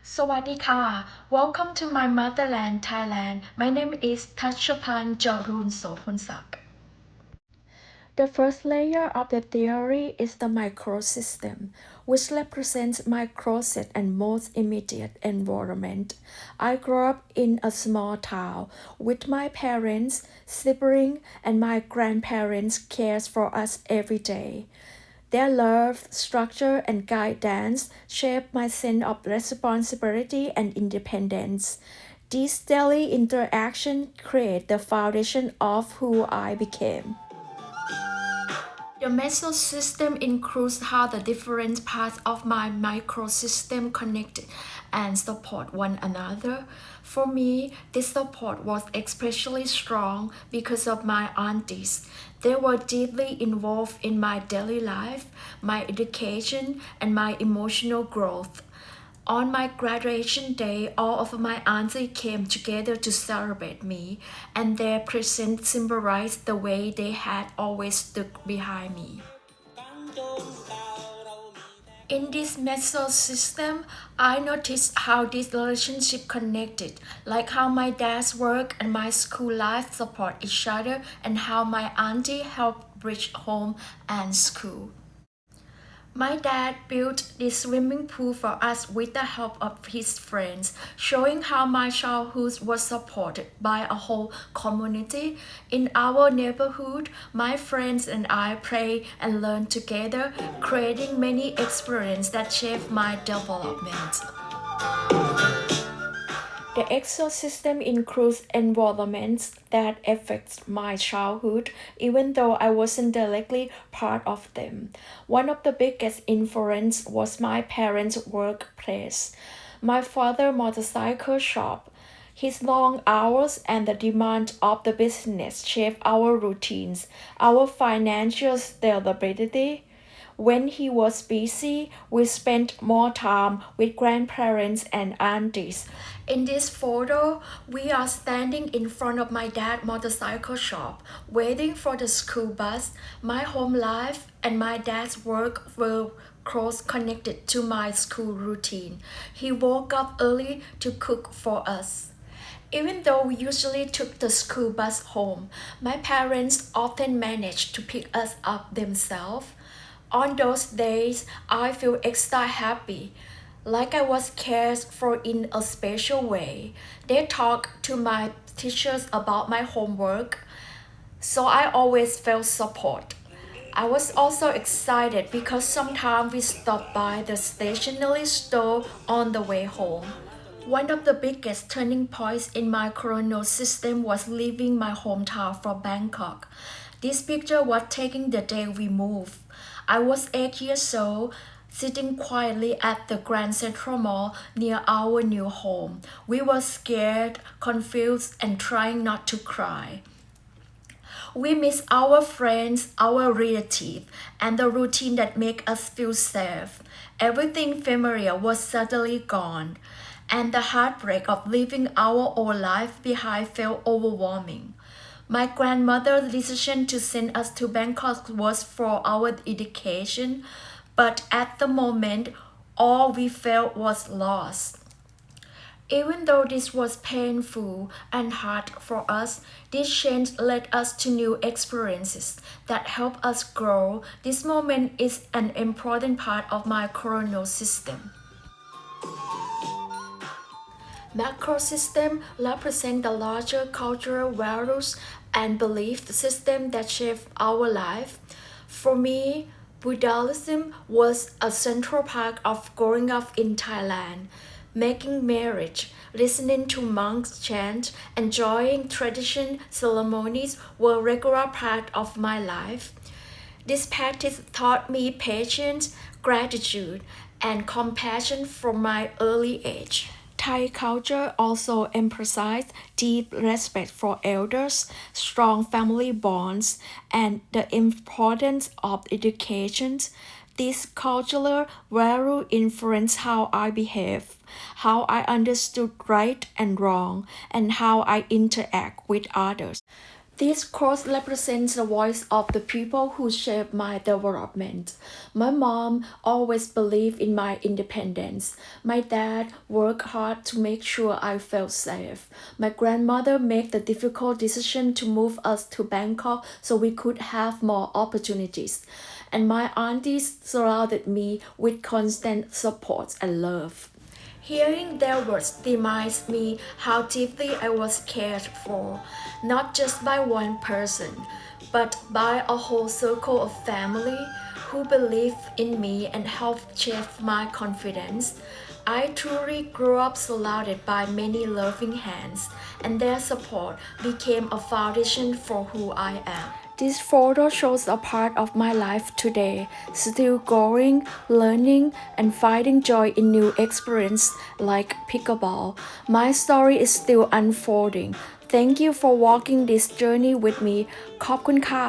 Sawadika. Welcome to my motherland, Thailand. My name is Tachapan Jarun Sophonsak. The first layer of the theory is the microsystem, which represents my closest and most immediate environment. I grew up in a small town with my parents, siblings, and my grandparents cares for us every day. Their love, structure, and guidance shaped my sense of responsibility and independence. These daily interactions create the foundation of who I became. The mesosystem includes how the different parts of my microsystem connect and support one another. For me, this support was especially strong because of my aunties. They were deeply involved in my daily life, my education, and my emotional growth. On my graduation day, all of my aunties came together to celebrate me, and their presence symbolized the way they had always stood behind me. In this meso system, I noticed how this relationship connected, like how my dad's work and my school life support each other, and how my auntie helped bridge home and school. My dad built this swimming pool for us with the help of his friends, showing how my childhood was supported by a whole community. In our neighborhood, my friends and I play and learn together, creating many experiences that shaped my development. The ecosystem includes environments that affect my childhood, even though I wasn't directly part of them. One of the biggest influences was my parents' workplace. My father's motorcycle shop. His long hours and the demand of the business shape our routines, our financial stability. When he was busy, we spent more time with grandparents and aunties. In this photo, we are standing in front of my dad's motorcycle shop, waiting for the school bus. My home life and my dad's work were close connected to my school routine. He woke up early to cook for us. Even though we usually took the school bus home, my parents often managed to pick us up themselves. On those days, I feel extra happy, like I was cared for in a special way. They talked to my teachers about my homework, so I always felt support. I was also excited because sometimes we stopped by the stationery store on the way home. One of the biggest turning points in my chrono system was leaving my hometown for Bangkok. This picture was taken the day we moved. I was 8 years old, sitting quietly at the Grand Central Mall near our new home. We were scared, confused, and trying not to cry. We miss our friends, our relatives, and the routine that make us feel safe. Everything familiar was suddenly gone, and the heartbreak of leaving our old life behind felt overwhelming. My grandmother's decision to send us to Bangkok was for our education, but at the moment, all we felt was loss. Even though this was painful and hard for us, this change led us to new experiences that help us grow. This moment is an important part of my chrono system. Macro system represent the larger cultural values and belief system that shape our life. For me, Buddhism was a central part of growing up in Thailand. Making marriage, listening to monks chant, enjoying tradition ceremonies were regular part of my life. This practice taught me patience, gratitude, and compassion from my early age. Thai culture also emphasized deep respect for elders, strong family bonds, and the importance of education. This cultural value influenced how I behave, how I understood right and wrong, and how I interact with others. This course represents the voice of the people who shaped my development. My mom always believed in my independence. My dad worked hard to make sure I felt safe. My grandmother made the difficult decision to move us to Bangkok so we could have more opportunities. And my aunties surrounded me with constant support and love. Hearing their words reminds me how deeply I was cared for, not just by one person, but by a whole circle of family who believed in me and helped shape my confidence. I truly grew up surrounded by many loving hands, and their support became a foundation for who I am. This photo shows a part of my life today, still growing, learning, and finding joy in new experiences like pickleball. My story is still unfolding. Thank you for walking this journey with me. ขอบคุณค่ะ